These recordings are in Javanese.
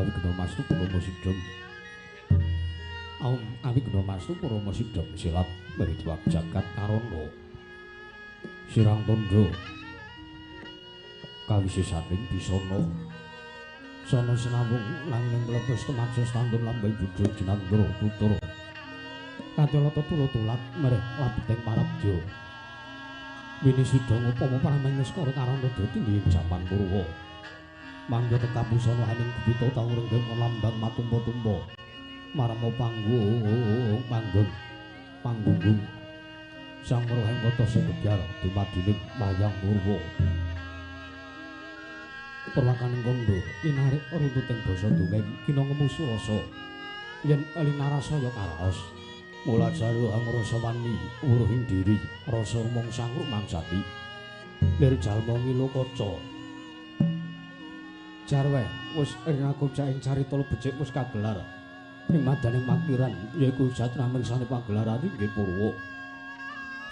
Awigna Mastu Purama Sidhem. Awigna Mastu Purama Sidhem silat mridwak jagat karana. Sirang tandha kawisesaning bisana. Sono sinambung nanging mlebes temaksa standun lambang budhe jinandra tutur. Katyala tutula-tulat mereh labeting parabja. Wini sudha ngupama paramangis karo karana dadi ing jaman Purwa. Mangga tekap busana haning gebita tawuring lambang matumpa-tumpa. Marma panggung sang rohing kata segebyar dumadining wayang Purwa. Perwakaning kandha inarik runtuting basa dongeng kina ngemusu rasa yen linarasaya karaos. Mula jaru angrasa wani wuruhing diri rasa mung sangruk mangsati. Lir jalma ngilo kaca. Jarwe wis aku cak ing carita becik wis kagelar. Ing madaning makiran yaiku jatraming sane pagelaran inggih Purwa.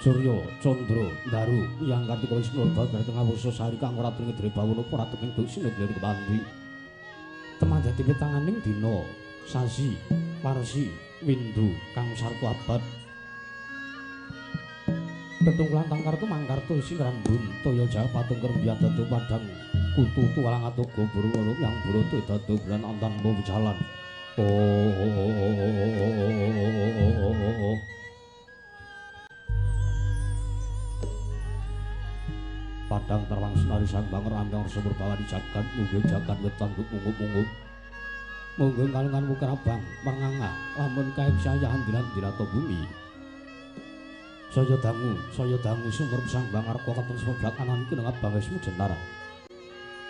Surya, Candra, Daru, yang Kartika Wisnu babar tengah wasa sari kang ora tringi Drebawana ora teking duksine dhewe kepandhi. Temandati pitanganing dina sasi, warsi, windu kang sarta abad. Tetungkulan tangkartu mangkartu isi rambun toya jawa patungker biadatu padang kutu tuwalang atogo burung yang burutu dadu bulan antan mau jalan. Padang terwang senari sang banger ambang sumur bawah di jagat munggul jagat wetan ungup-ungup munggul kalungan mukerabang menganga lamun kain sayahan dilan-dilato bumi saya dangu sumur sang bangar kokatan sebelah kanan kenengap bangesmu jentara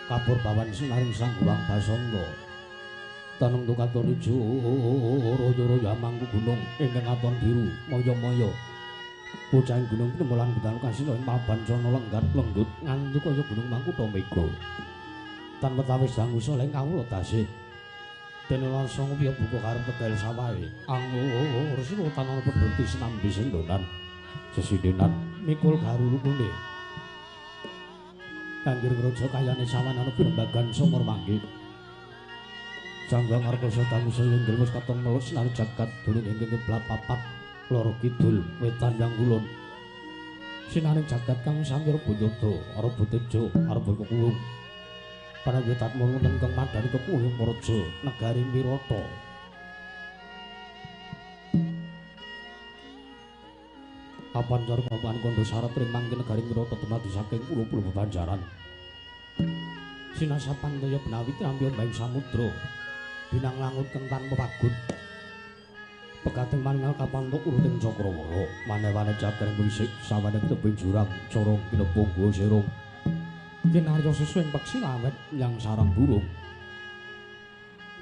kapur bawan senaring sang buang basondo tanung tukaton ijo royo-royo amangku gunung ingkang aton biru moyo-moyo bocahing gunung penemulan budal kasih ing paban sono lenggat lenggut nganti kaya gunung Mangkuta Mega tanpa tawis dangu soleng kawula tasih dene langsung piye buka karep tegal sawahe angur sira tanana pedhoti senambi sendonan sesindenan mikul garu rukune kanggir ngrojo kayane sawanana pirembagan sumur manggih sanggang arkosa dangu sayenggel wis katon melus sinari jagat dunung ingkang keblat papat loro kidul wetan yang kulon sinaring jagat kang samira bundodo arep butejo arep kuwung panagetat mung wonten kang madani kepuhing praja negari Wirata apan cara papan kondo syarat ring mangke negari Wirata dumadi saking pulo-pulo bebanjaran sinasapan daya benawi trampion baing samudra binang langut kentan pepagut pekating mangal kapantuk uruting Cakrawala manewane jagreng wisik sawane tebing jurang corong kinepung gua serong kinarya sesuing peksi lawet yang sarang burung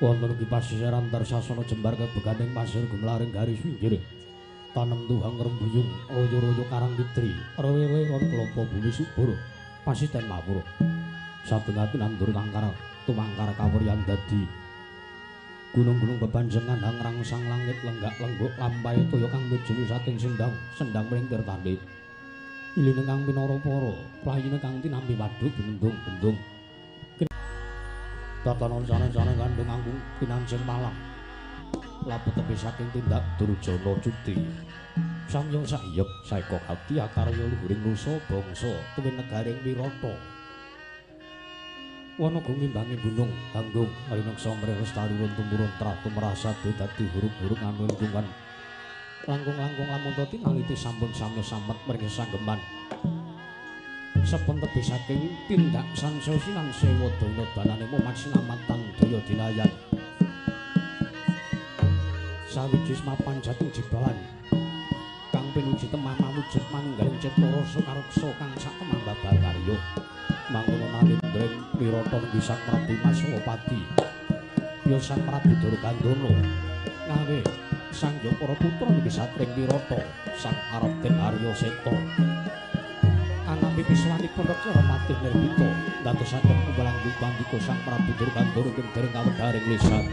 wonten ugi pasisiran tarsasana jembar kebeganing pasir gumlaring garis pinggir tanem tuhang rembuyung royo-royo karang fitri rewe ron kelapa bumi subur pasiten mawur satengah nandur tangkar tumangkar kawuryan dadi gunung-gunung bebanjengan hangrangsang langit lenggak-lengguk lampahe toya kang mijili saking sendang mring tirtandhe iline kang pinara para playine kang tinampi wadhuk bendung-bendung tatanan sana-sana kandung anggung pinancing malang lapet tepi saking tindak Durjana Cuti samyong sayep saeka ati akarya luhuring nusa bangsa tuwin negaring Wirata wana ngimbangi gunung tanggung marineksa mrih lestari tumurun tratu merasa dadi huruf-huruf anu lingkungan langkung-langkung lamun to tinaliti sampun samya samet mring sanggeman sepun tebi saking tindak sansosinan sewa dana danane momat sinamatan daya dinayan sawiji mapan jating jibalan kang pinuji temah mawujud manunggaling cipta rasa karuksa kang sak temah babar karya mangkono nalindring Wirata nggih Sang Prabu Maswapati ya Sang Prabu Durgandana ngawe Sang Yapara putra nggih satring Wirata Sang Araden Arya Seta anami piswanipun Reksa Matih Nirbita ndadosaken kumpulan bandika Sang Prabu Durgandana ing dereng kawedharing lisan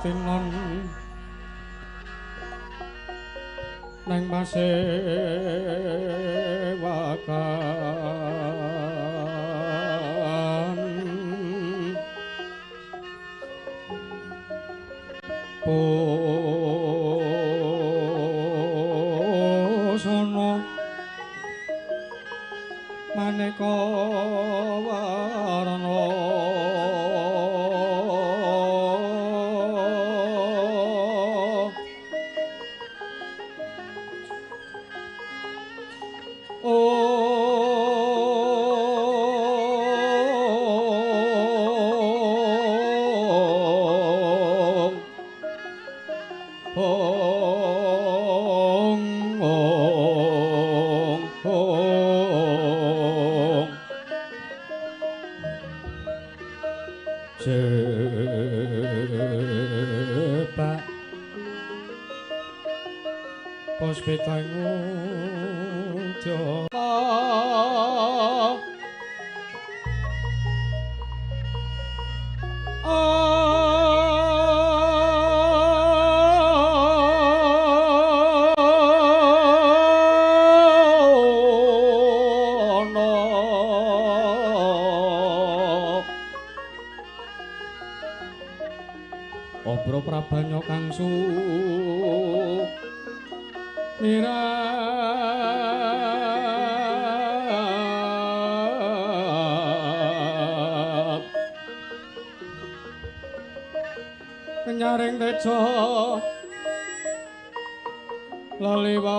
tinon nang base wakan posono maneka warna Pak pos petangu Joko Obro Prabanyo kang su mirap kenyaring tejo laliwaran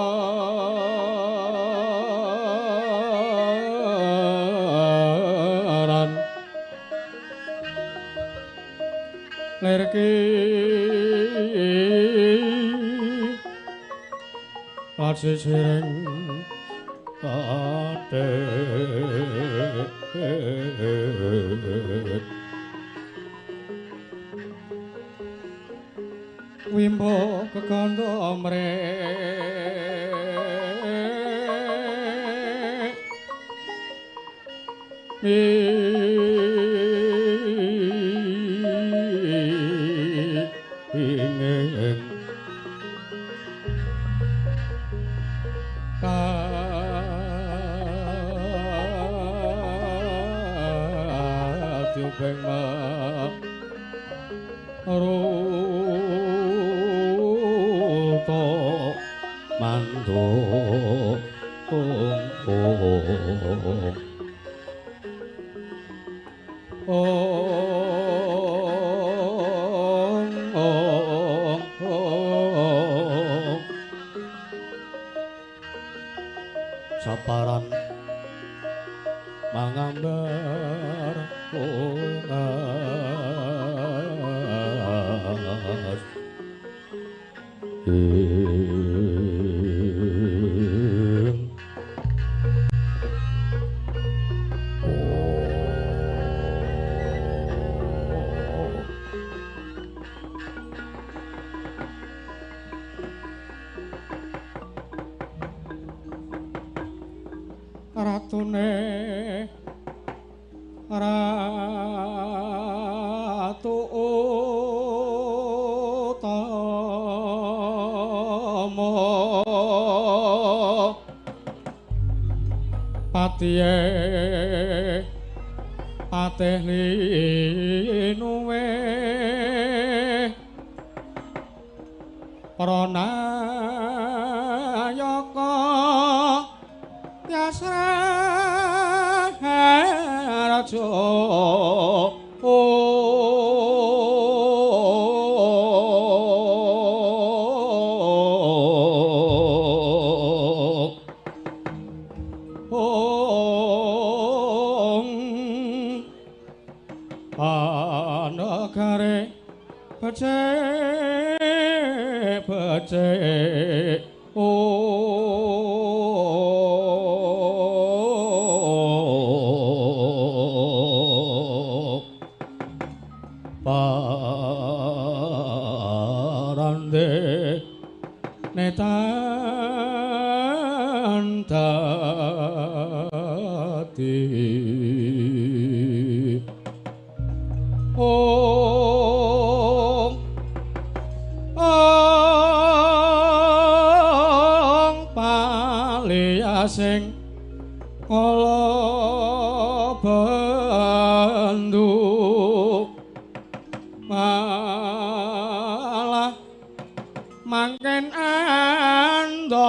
lerki lasi sireng kadet wimbo kekondo mrek ingin katiupeng maruto mantu saparan mangambar ungas ratune ratu utama patihe patih linuwe pranayaka Yasraja anagare becik parande netan dadi liya sing ala bandu malah mangken andatra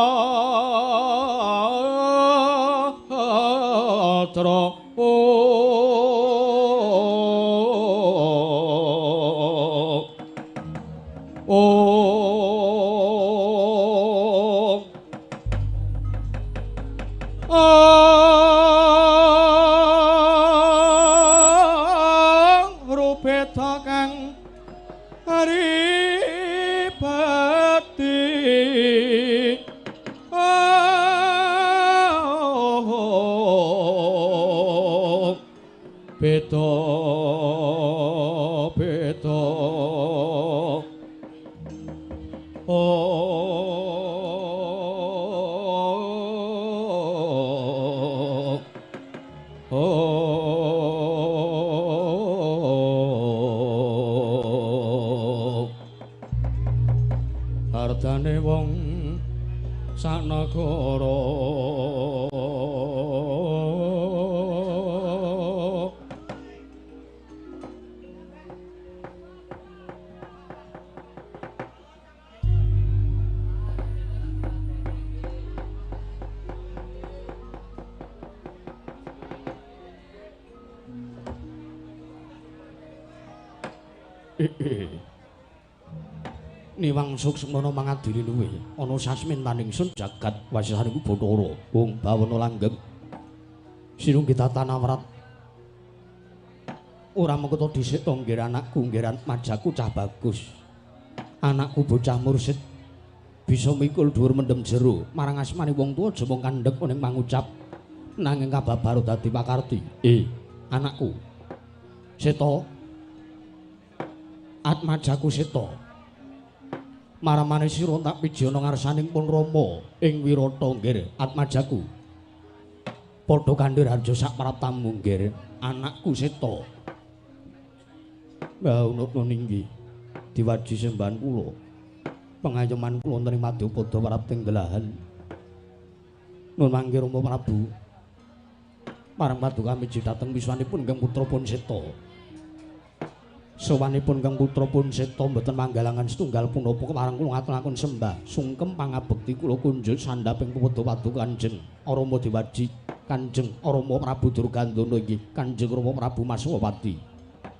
rupeta kang aripati beta beta hartane wong sanagara niwang suksmana mangadili luwe ana sasmintaning sun jagat wasisaning Bathara wong bawana langgeng sinunggi tatanawrat ora mengko dhisik to nggih anakku nggeran majaku cah bagus anakku bocah mursid bisa mikul dhuwur mendem jero marang asmane wong tuwa aja mung kandhek ning mangucap nanging kababar dadi pakarti anakku Seta Atmajaku Seta maramane sira tak piji ana ngarsaning pun Rama ing Wirata nggir Atmajaku padha kandhir harja sak pratamu nggir anakku Seta unut ninggi diwaji sembahan kula pengayoman kula wonten ing Madyapada warap tenggelahan nun mangke Rama Prabu marang paduka miji dhateng wiswanipun Kang Putra pun Seta sawanipun Kang Putra pun Seta mboten manggalangan setunggal punapa marang kula ngaturaken sembah sungkem pangabekti kula kunjuk sandhaping pepodo paduka Kanjeng Rama Dewaji Kanjeng Rama Prabu Durgandana inggih Kanjeng Rama Prabu Maswapati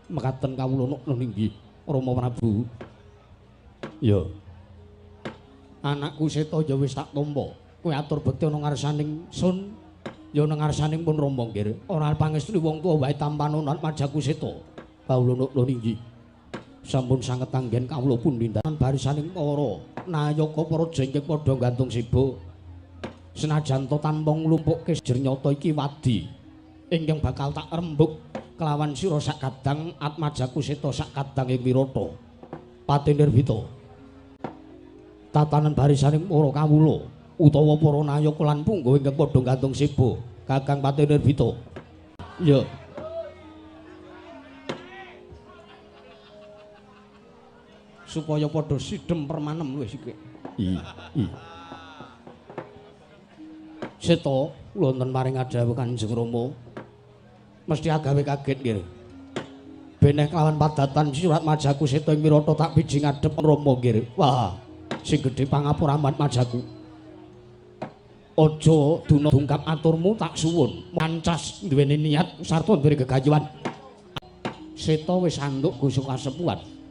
mekaten kawula nukna inggih Rama Prabu ya anakku Seta ya wis tak tampa kowe atur bekti ana ngarsaning sun ya ana ngarsaning pun Rama nggih ora pangestuni wong tuwa wae tampanan Majaku Seta kawula nukna inggih sampun sanget anggen kawula pun nindakan barisaning para nayaka para jengking padha gantung siba senajan to tanpa nglumpukke jernyata iki wadi ingkang bakal tak rembug kelawan sira sak kadang Atmajaku Seta sak kadang ing Wirata Pati Nirbita tatanan barisaning para kawula utawa para nayaka lan punggawa ingkang padha gantung siba Kakang Pati Nirbita ya supaya padha sidhem permanem wis iki. Seta kula wonten maring adhawuh Kanjeng Rama mesti agawe kaget nggih. Beneh kelawan padatan surat Majaku Seta ing Wirata tak piji ngadhep Rama nggih. Wah, sing gedhe pangapura Majaku. Aja duna dungkap aturmu tak suwun. Mancas duweni niat sarta duwe gegayuhan. Seta wis anduk gusung kasepuhan.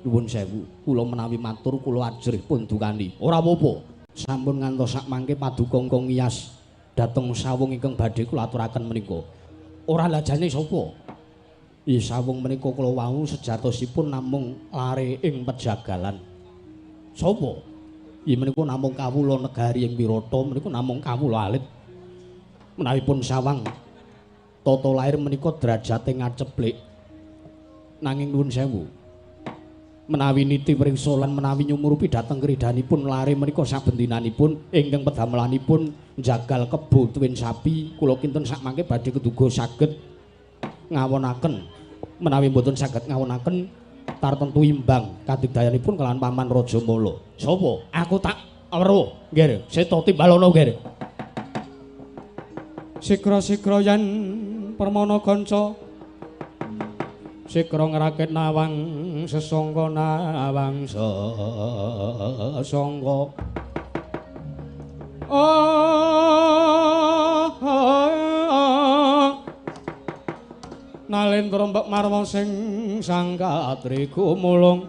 Nuwun sewu, kula menawi matur kula ajrih pun dukani. Ora apa-apa. Sampun ngantos sak mangke paduka kong ngiyas dhateng sawung ingkang badhe kula aturaken menika. Ora lajane sapa? Sawung menika kula wau sejatosipun namung lare ing pejagalan. Sapa? Menika namung kawula negari ing Wirata, menika namung kawula alit. Menawipun sawang tata lair menika derajate ngaceplik. Nanging nuwun sewu. Menawi niti pringsa lan menawi nyumurupi dhateng kridhanipun lare menika saben dinanipun ingkang pedamelanipun njagal kebo tuwin sapi kula kinten sak mangke badhe keduga saged ngawonaken menawi mboten saged ngawonaken tartentu imbang kadigdayanipun kelawan Paman Rajamala. Sapa? Aku tak Weruh, nggih. Seta timbalana nggih. Sikra-sikra yen permana kanca sikra ngrakit nawang sesangga nawang sesangga nalendra mbek marwa sing sang katri gumulung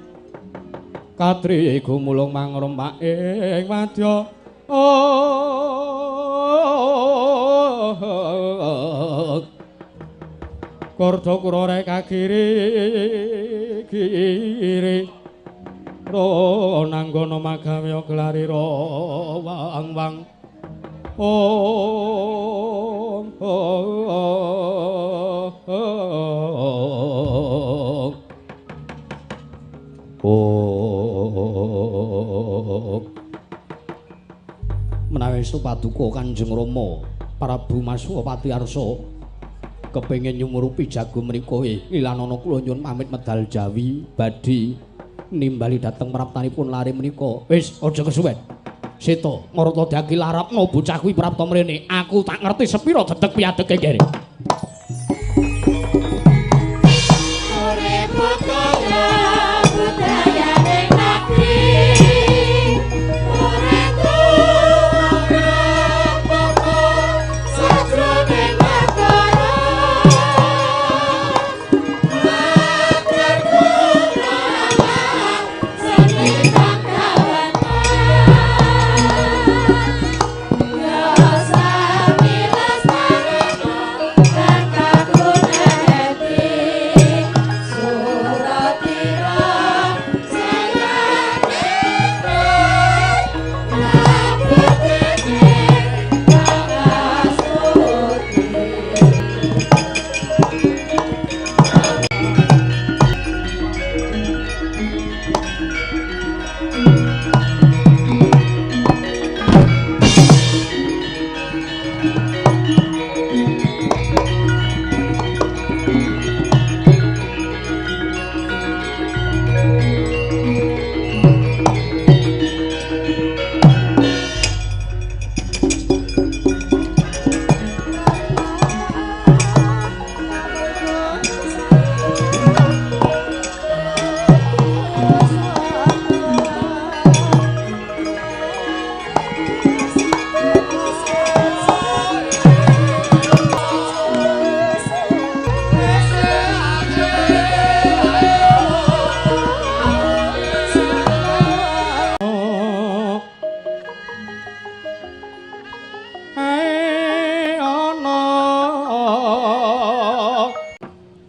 mangrempak ing wadya Korda kurore kagiri ro nanggana magawe gelari ro wang-wang menawi paduka Kanjeng Rama Prabu Maswapati Arsa kepengin nyumurupi jago menika ilanana kula nyuwun pamit medal Jawi badhe nimbali dhateng praptanipun lare menika wis aja kesuwen Seta marata daki larapna bocah kuwi prapta mrene aku tak ngerti sepira dedeg piadege kene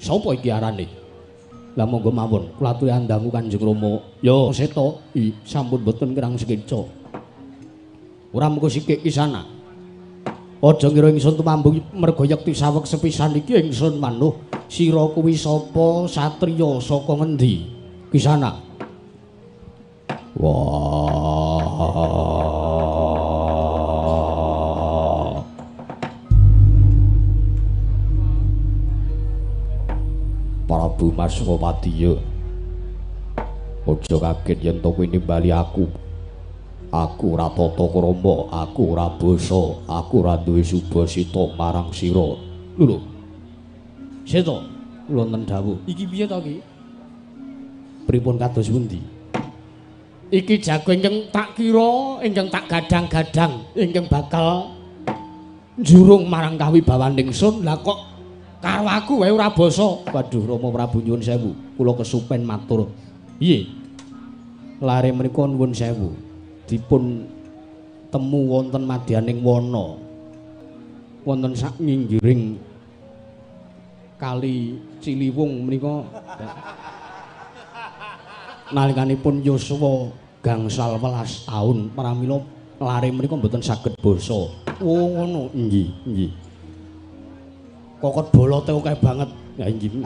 Sapa iki arane? Lah monggo mawon kula aturi andangu Kanjeng Rama. Ya Seta, sampun boten kirang sekeca. Ora mengko sikik kisana. Aja ngira ingsun tumambung merga yekti saweg sepisan iki ingsun manuh. Sira kuwi sapa? Satriya saka ngendi? Kisana. Wah. Prabu Maswapati ya. Aja kaget yen to kowe nimbali aku. Aku ora tata krama, aku ora basa, aku ora duwe subasita marang sira. Lho. Seta, kula wonten dawuh. Iki piye to iki? Pripun kados pundi? Iki jago ingkang tak kira, ingkang tak gadang-gadang, ingkang bakal njurung marang kawibawaning sun. Lah kok karo aku wae ora basa. Waduh Rama Prabu nyuwun sewu, kula kesupen matur. Piye? Lare menika nuwun sewu. Dipun temu wonten madyaning wana. Wonten sak nginggiring Kali Ciliwung menika. Nalikanipun yuswa gangsal 11 taun pramila lare menika mboten saged basa. Oh ngono. Nggih, nggih. Kokot bolote akeh banget. Ya inggih.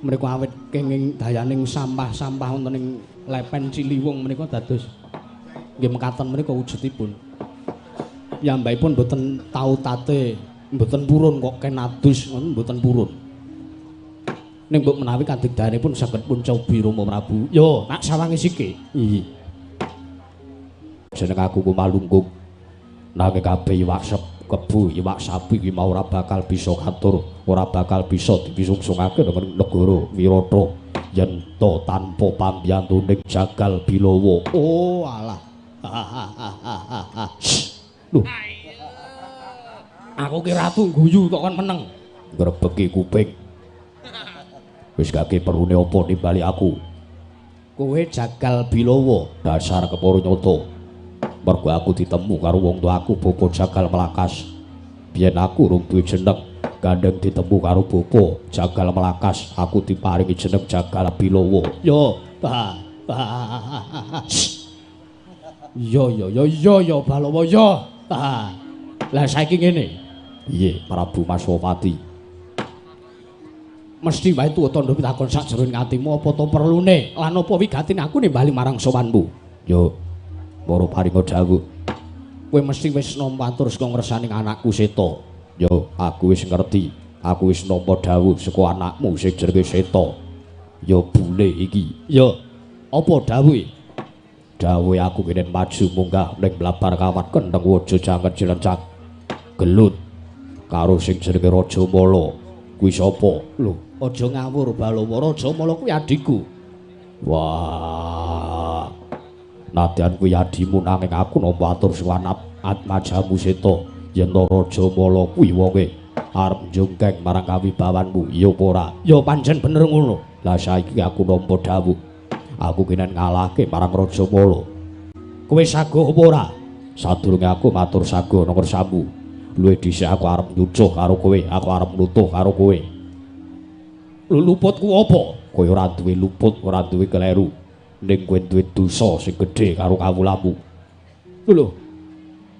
Menika awit kenging dayaning sampah-sampah wonten ing lepen Ciliwung menika dados nggih mekaten menika wujudipun. Piyambakipun mboten tau tate, mboten purun kok kenadus ngoten mboten purun. Ning mbok menawi kadigdahanipun saged pun cobi Rama Prabu. Yo, tak sawangi sike. Nggih. jeneng aku Kumalungkung. Nanging kabeh iwak kebu, iwak sapi kuwi mau ora bakal bisa katur, ora bakal bisa dipisungsungake dengan negara Wirata yen to tanpa pambiyantuning Jagal Bilawa. Oh alah. Loh. Aku ki ratu guyu kok kon meneng. Ngrebeki kuping. Wis gak perune apa nimbali aku. Kowe Jagal Bilawa, dasar kepara nyata. Mergo aku ditemu karo wong tuaku Bapa Jagal Melakas. Biyen aku rung duwe jeneng, gandeng ditemu karo Bapa Jagal Melakas, aku diparingi jeneng Jagal Bilawa. Yo. Yo Balawa yo. Lah saiki ngene. Piye Prabu Maswapati? Mesti wae tuwa tandha pitakon sajroning atimu apa to perlune lan apa wigatine aku nimbali marang sowanmu. Yo. Para paringa dawuh. Kowe mesti wis nampa atur saka ngersaning anakku Seta. Yo, aku wis ngerti. Aku wis nampa dawuh saka anakmu sing jenenge Seta. Yo bule iki. Yo, apa dawuhe? Dawuhe aku kenen maju munggah ning blabar kawat kendeng waja janget jilencak. Gelut karo sing jenenge Raja Mala. Kuwi sapa? Lho, aja ngawur Balawa, Raja Mala kuwi adikku. Wah. Nadyan kuwi adimu nanging aku nampa atur suwanap atmajamu Seta yen Raja Mala kuwi wonge arep njungkeng marang kawibawanmu ya apa ora? Ya pancen bener ngono. Lah saiki aku nampa dawuh. Aku kenen ngalahke marang Raja Mala. Kowe sago apa ora? Sadurunge aku matur sago nang kersamu. Luwih dhisik aku arep nyucuh karo kowe, aku arep nutuh karo kowe. Luputku apa? Kowe ora duwe luput, ora duwe kleru. Ning kowe duwe dosa sing gedhe karo kawulamu. Lho.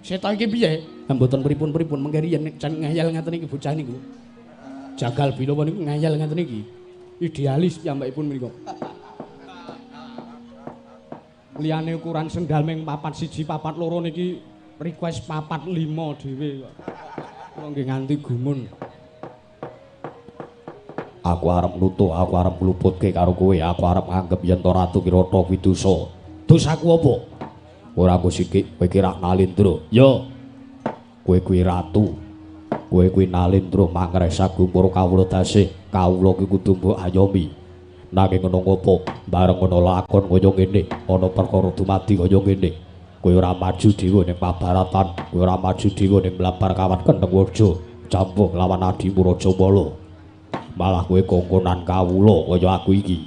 Seta iki piye? Mboten pripun-pripun mengke riyen nek jan ngayal ngaten iki bocah niku. Jagal Bilawa niku ngayal ngaten iki. Idealis piyambakipun menika. Liyane ukuran sendal ming 4 1 4 2 niki request 4 5 dhewe kok. Kok nggih nganti gumun. Aku arep nutuh, aku arep ngluputke karo kowe, aku arep nganggep yen to Ratu Wirata kuwi dosa. Dosaku apa? Ora aku sikik, kowe ki rak Nalendra. Yo. Kowe kuwi ratu. Kowe kuwi Nalendra mangresah gumpur kawula tasih. Kawula ki kudu mbok ayomi. Nanging ngono ngopo? Bareng ngono lakon kaya ngene, ana perkara dumadi kaya ngene. Kowe ora maju dhewe ning pabaratan, kowe ora maju dhewe ning mlabar kawat kendeng waja, campur lawan adimu Raja Mala. Malah kowe kongkonan kawula kaya aku iki.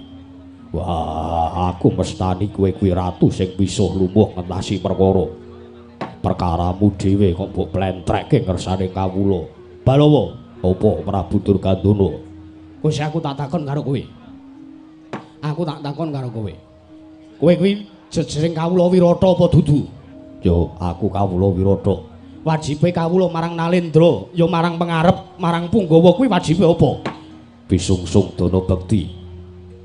Wah, aku mestani kowe kuwi ratu sing bisa lumuh ngentasi perkara. Perkaramu dhewe kok mbok plentrekke ngersane kawula. Balawa, apa Prabu Durgandana? Wis aku tak takon karo kowe. Aku tak takon karo kowe. Kowe kuwi jejering kawula Wirata apa dudu? Yo, aku kawula Wirata. Wajibe kawula marang Nalendra, ya marang pengarep, marang Punggawa kuwi wajibe apa? Pisungsung dana bekti.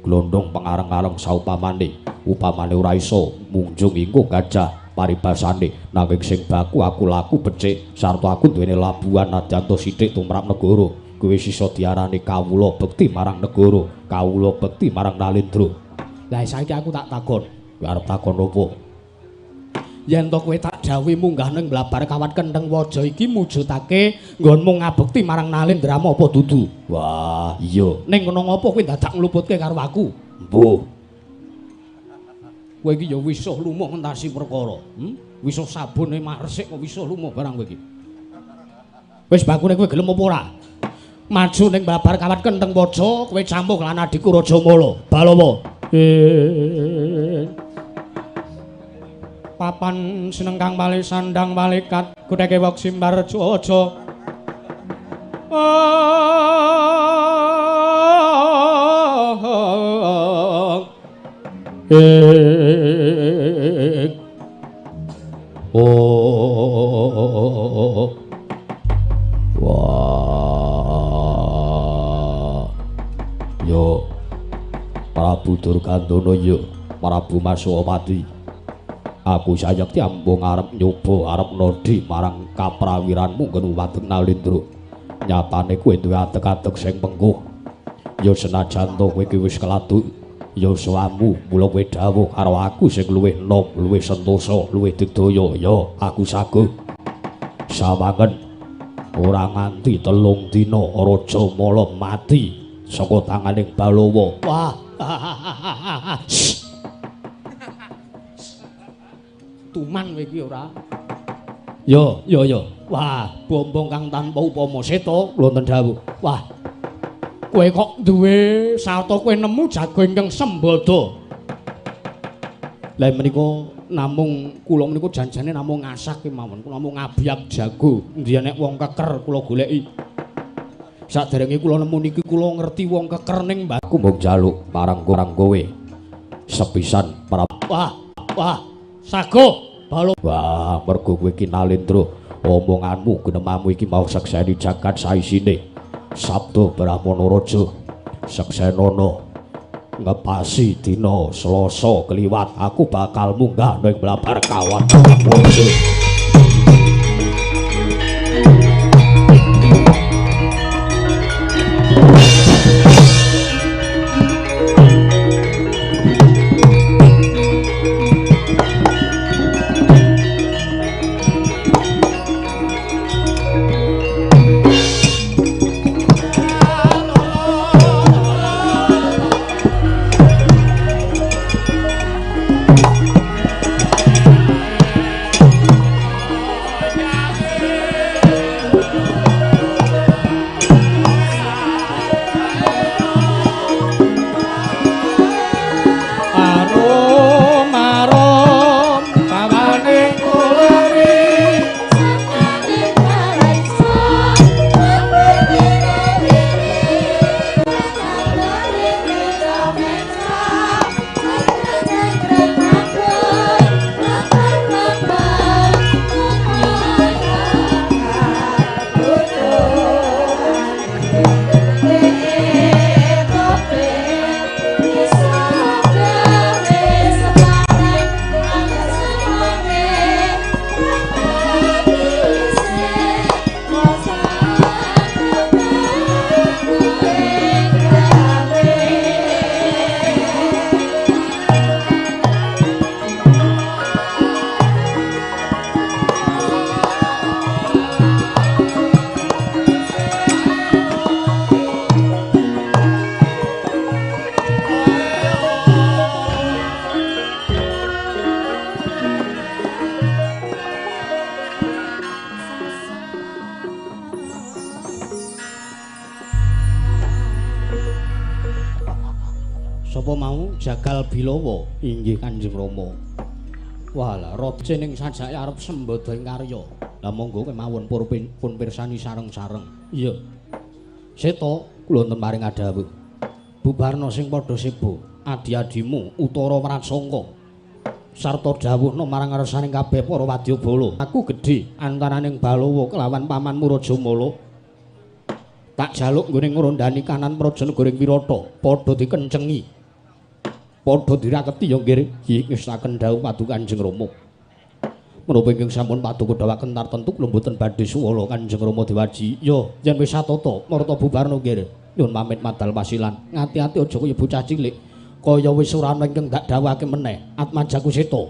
Glondong pangareng-areng saupamane, upamane ora iso munjung ingkung gajah paribasane, nanging sing baku aku laku becik, sarta aku duwene labuhan nadyanto sithik tumrap negara. Kuwi sisa diarani kawula bekti marang negara, kawula bekti marang Nalendra. Lah saiki aku tak takon, kowe arep takon apa? Yen to kowe tak dawuhi munggah ning mlabar kawat kendeng waja iki mujudake nggonmu ngabekti marang Nalendra apa dudu? Wah, iya. Ning ngono ngopo kowe dadak ngluputke karo aku? Mbuh. Kowe iki ya wisuh lumuh ngentasi perkara. Wisuh sabune mak resik kok wisuh lumuh barang kowe iki. Wis bakune kowe gelem apa ora? Maju ning mlabar kawat kendeng waja kowe campur lan adikku Raja Mala. Balawa. Papan sinengkang bali sandang balikat kudheke wok simbar aja wah yo Prabu Durgandana yo Prabu Maswapati. Aku sayekti ambung arep nyoba arep nodhi marang kaprawiranmu nggen wadeng Nalendra. Nyatane kowe duwe atek-atek sing pengkuh. Ya senajan to kowe wis keladuk Ya suamu mula kowe dawuh karo aku sing luwih nom, luwih sentosa, luwih digdaya, ya aku saguh. Sawangen ora nganti 3 dina Raja Mala mati saka tanganing Balawa. Wah. Tuman kowe iki ora. Ya. Wah, bombong kang tanpa upama seta wonten dawuh. Wah. Kowe kok duwe sarta kowe nemu jago ingkang sembada. Lah menika namung kula menika janjane namung ngasak kemawon, kula namung ngabyak jago. Endi nek wong keker kula goleki. Saderenge kula nemu niki kula ngerti wong keker ning mbaku mbok njaluk marang kowe. Sepisan para wah, sago balo. Wah, mergo kowe iki Nalendra, omonganmu ginemamu iki mau sekseni jagat saisine. Sabda Brahmana Raja Seksenana ngepasi dina Selasa kliwat aku bakal munggah ning Blabar Kawan. Sapa mau Jagal Bilawa inggih Kanjeng Rama. Walah raja ning sajake arep sembada ing karya. Lah monggo kemawon pun pirsani sareng-sareng. Iya. Seta kula wonten maring adhawuh. Bubarna sing padha sebo, adi-adimu Utara Prasangka. Sarta dawuhna marang ngarsaning kabeh para wadyabala. Aku gedhe antaraning Balawa kelawan pamanmu Raja Mala. Tak jaluk nggone ngrondani kanan Prajanegara Wirata padha dikencengi. Padha diraketi ya nggih ngestaken dawuh paduka Kanjeng Rama. Menapa ingkang sampun paduka dawuhaken tartentu kula mboten badhe suwala Kanjeng Rama diwaji. Ya, yen wis satata marta bubarna nggih. Nyuwun pamit madal pasilan. Ngati-ati aja kaya bocah cilik. Kaya wis ora ana ingkang dak dawuhake meneh. Atmajaku Seta.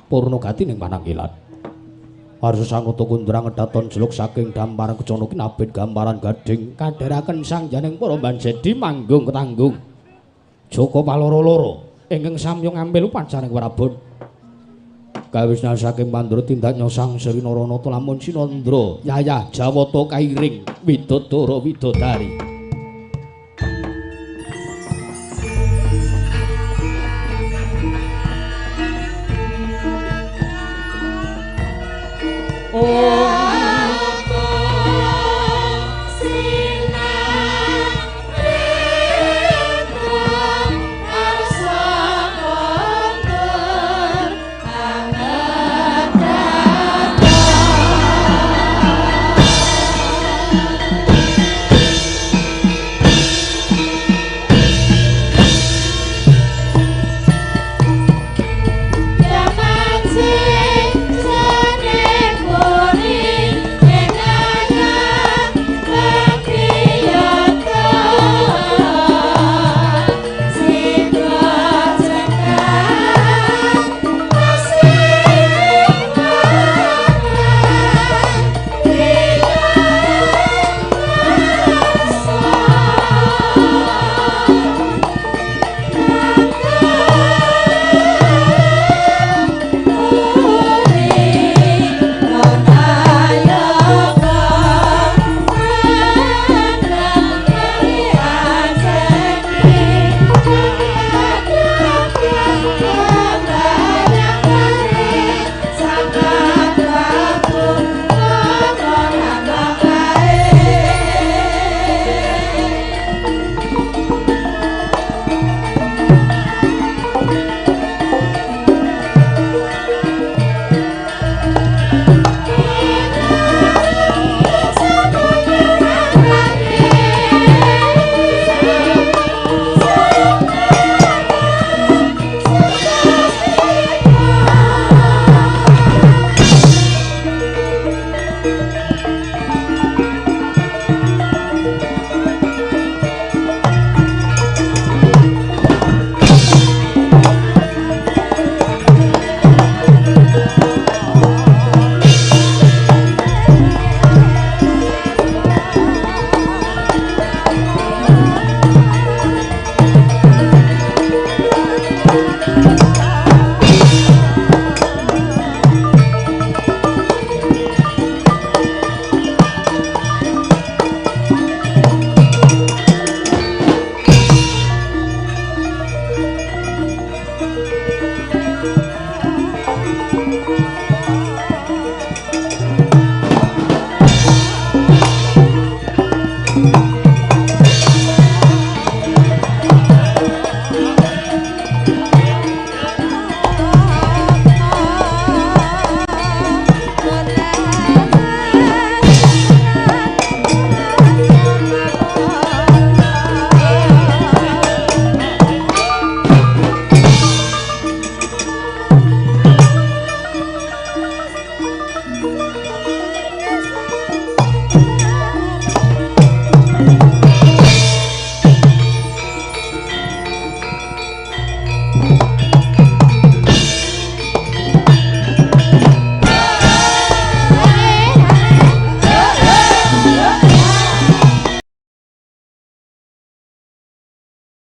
Purna gati ning Panangkilan. Harus sangoto kundrang edaton jeluk saking damparan kecana kinabit gambaran gading kadheraken sangjaning para banjedi manggung ketanggung. Joko paloro-loro ingkang samya ngambil upacaring warabon. Kawisna saking pandura tindak nyosang Sri Naranata lamun Sinandra Yayah Jawata kairing Widodara Widodari. Oh